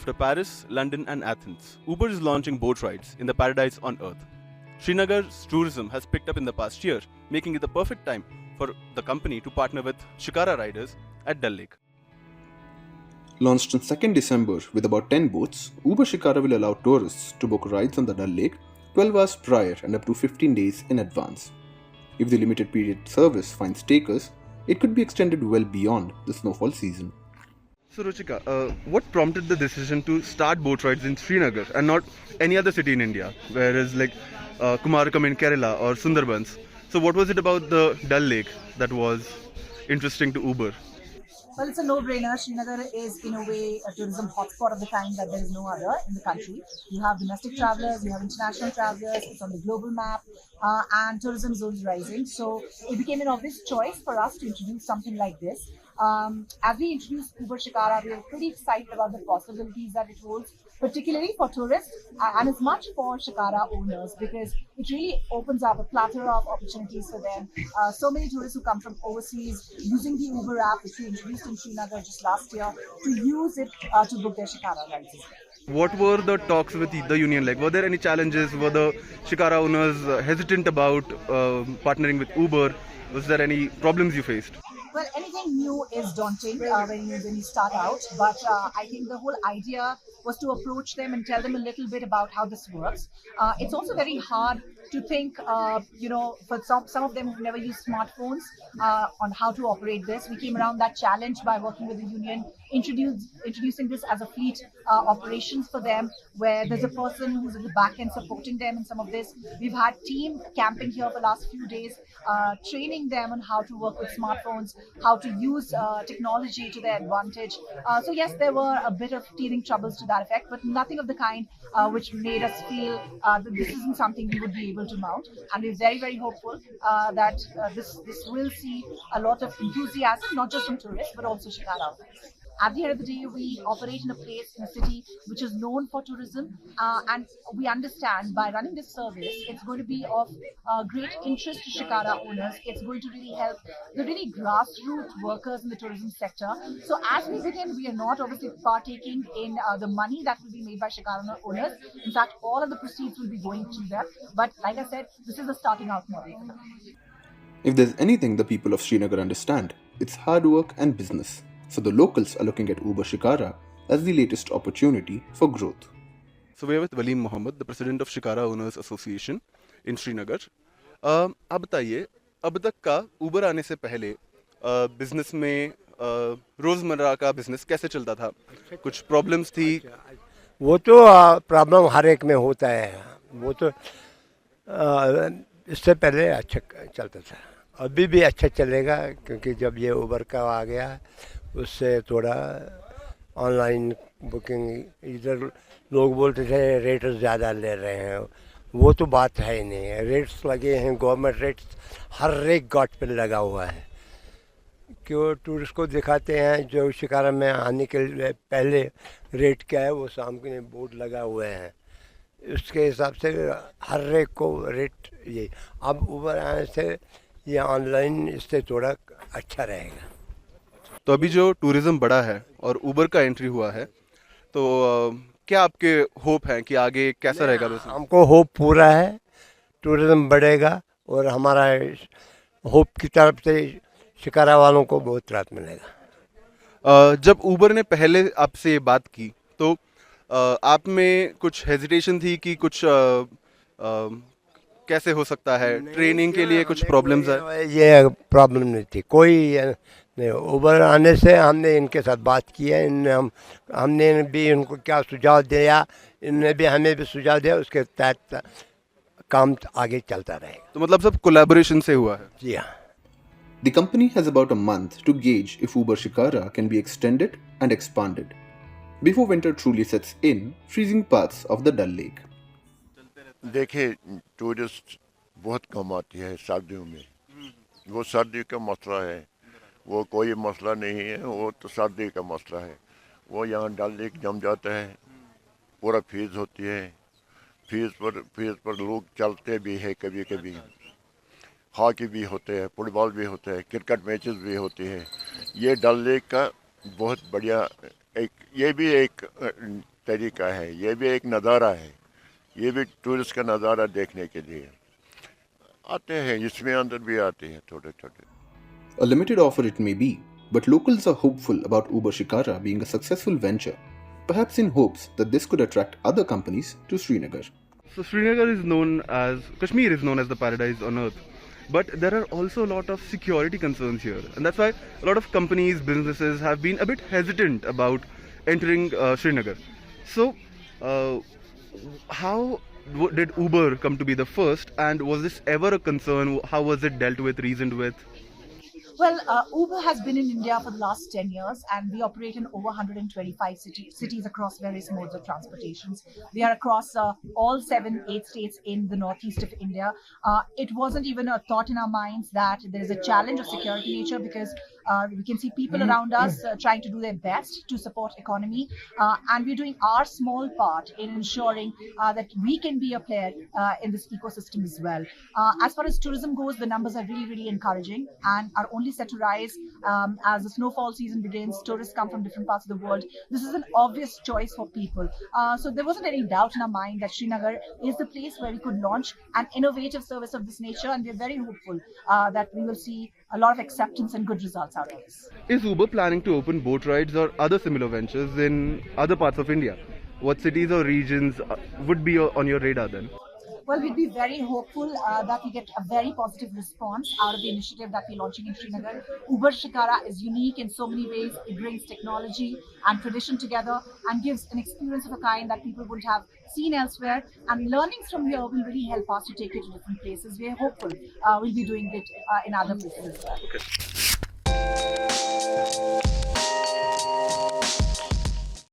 After Paris, London, and Athens, Uber is launching boat rides in the paradise on earth. Srinagar's tourism has picked up in the past year, making it the perfect time for the company to partner with Shikara riders at Dal Lake. Launched on 2nd December with about 10 boats, Uber Shikara will allow tourists to book rides on the Dal Lake 12 hours prior and up to 15 days in advance. If the limited period service finds takers, it could be extended well beyond the snowfall season. So Ruchika, what prompted the decision to start boat rides in Srinagar and not any other city in India, whereas like Kumarakam in Kerala or Sundarbans? So what was it about the Dal Lake that was interesting to Uber? Well, it's a no-brainer. Srinagar is, in a way, a tourism hotspot of the kind that there is no other in the country. You have domestic travelers, you have international travelers, it's on the global map, and tourism is always rising. So it became an obvious choice for us to introduce something like this. As we introduced Uber Shikara, we are pretty excited about the possibilities that it holds, particularly for tourists and as much for Shikara owners, because it really opens up a plethora of opportunities for them. So many tourists who come from overseas using the Uber app, which we introduced in Srinagar just last year, to use it to book their Shikara rides as well. What were the talks with the union like? Were there any challenges? Were the Shikara owners hesitant about partnering with Uber? Was there any problems you faced? Well, anything new is daunting when you start out, but I think the whole idea was to approach them and tell them a little bit about how this works. It's also very hard to think, for some of them who've never used smartphones on how to operate this. We came around that challenge by working with the union, introducing this as a fleet operations for them, where there's a person who's at the back end supporting them in some of this. We've had team camping here for the last few days, training them on how to work with smartphones, how to use technology to their advantage. So yes, there were a bit of teething troubles to that effect, but nothing of the kind which made us feel that this isn't something we would be able to mount. And we're very, very hopeful that this will see a lot of enthusiasm, not just from tourists, but also Shikara. At the end of the day, we operate in a place, in a city which is known for tourism, and we understand by running this service, it's going to be of great interest to Shikara owners. It's going to really help the really grassroots workers in the tourism sector. So as we begin, we are not obviously partaking in the money that will be made by Shikara owners. In fact, all of the proceeds will be going to them. But like I said, this is a starting out model. If there's anything the people of Srinagar understand, it's hard work and business. So the locals are looking at Uber Shikara as the latest opportunity for growth. So we are with Waleem Mohammed, the president of Shikara Owners Association in Srinagar. आप बताइए, अब तक का Uber आने से पहले business में रोजमर्रा का बिजनेस कैसे चलता था? कुछ प्रॉब्लम्स थी? वो तो प्रॉब्लम हर एक में होता है. वो तो इससे पहले अच्छा चलता था. अभी भी अच्छा चलेगा, क्योंकि जब ये उबर का आ गया उससे थोड़ा ऑनलाइन बुकिंग, इधर लोग बोलते थे रेट्स ज़्यादा ले रहे हैं, वो तो बात है ही नहीं है. रेट्स लगे हैं, गवर्नमेंट रेट्स हर एक गाट पे लगा हुआ है. क्यों टूरिस्ट को दिखाते हैं जो शिकारा में आने के लिए पहले रेट क्या है, वो सामने बोर्ड लगा हुए हैं. उसके हिसाब से हर एक को रेट ये. अब उबर आने से ये ऑनलाइन इससे थोड़ा अच्छा रहेगा. तो अभी जो टूरिज्म बढ़ा है और उबर का एंट्री हुआ है, तो क्या आपके होप हैं कि आगे कैसा रहेगा? हमको होप पूरा है, टूरिज्म बढ़ेगा और हमारा होप की तरफ से शिकारा वालों को बहुत राहत मिलेगा. जब उबर ने पहले आपसे ये बात की, तो आप में कुछ हेजिटेशन थी कि कुछ कैसे हो सकता है, ट्रेनिंग के लिए कुछ प्रॉब्लम्स है? ये प्रॉब्लम नहीं थी, कोई नहीं. उबर आने से हमने इनके साथ बात की है, हमने भी उनको क्या सुझाव दिया, इनने भी हमें भी सुझाव दिया, उसके तहत काम आगे चलता रहेगा. तो मतलब सब कोलैबोरेशन से हुआ है? जी हाँ. The company has about a month to gauge if Uber Shikara can be extended and expanded before winter truly sets in, freezing parts of the Dal Lake. देखिए, टूरिस्ट बहुत कम आती है सर्दियों में. वो सर्दी का मसला है, वो कोई मसला नहीं है, वो तो सर्दी का मसला है. वो यहाँ डल लेक जम जाता है, पूरा फीस होती है. फीस पर लोग चलते भी है, कभी कभी हॉकी भी होते हैं, फुटबॉल भी होते हैं, क्रिकेट मैचेस भी होते हैं. ये डल लेक का बहुत बढ़िया ये भी एक तरीका है, ये भी एक नज़ारा है, ये भी टूरिस्ट का नज़ारा देखने के लिए आते हैं, इसमें अंदर भी आते हैं थोड़े छोटे। A limited offer it may be, but locals are hopeful about Uber Shikara being a successful venture, perhaps in hopes that this could attract other companies to Srinagar. So Kashmir is known as the paradise on earth. But there are also a lot of security concerns here. And that's why a lot of companies, businesses have been a bit hesitant about entering Srinagar. So, how did Uber come to be the first? And was this ever a concern? How was it dealt with, reasoned with? Well, Uber has been in India for the last 10 years, and we operate in over 125 cities across various modes of transportations. We are across all 8 states in the northeast of India. It wasn't even a thought in our minds that there is a challenge of security nature, because we can see people around us trying to do their best to support economy, and we're doing our small part in ensuring that we can be a player in this ecosystem as well. As far as tourism goes, the numbers are really, really encouraging and are only set to rise as the snowfall season begins. Tourists come from different parts of the world. This is an obvious choice for people. So there wasn't any doubt in our mind that Srinagar is the place where we could launch an innovative service of this nature, and we're very hopeful that we will see a lot of acceptance and good results out of this. Is Uber planning to open boat rides or other similar ventures in other parts of India? What cities or regions would be on your radar then? Well, we'd be very hopeful that we get a very positive response out of the initiative that we're launching in Srinagar. Uber Shikara is unique in so many ways. It brings technology and tradition together and gives an experience of a kind that people wouldn't have seen elsewhere. And learnings from here will really help us to take it to different places. We're hopeful we'll be doing it in other places as well. Okay.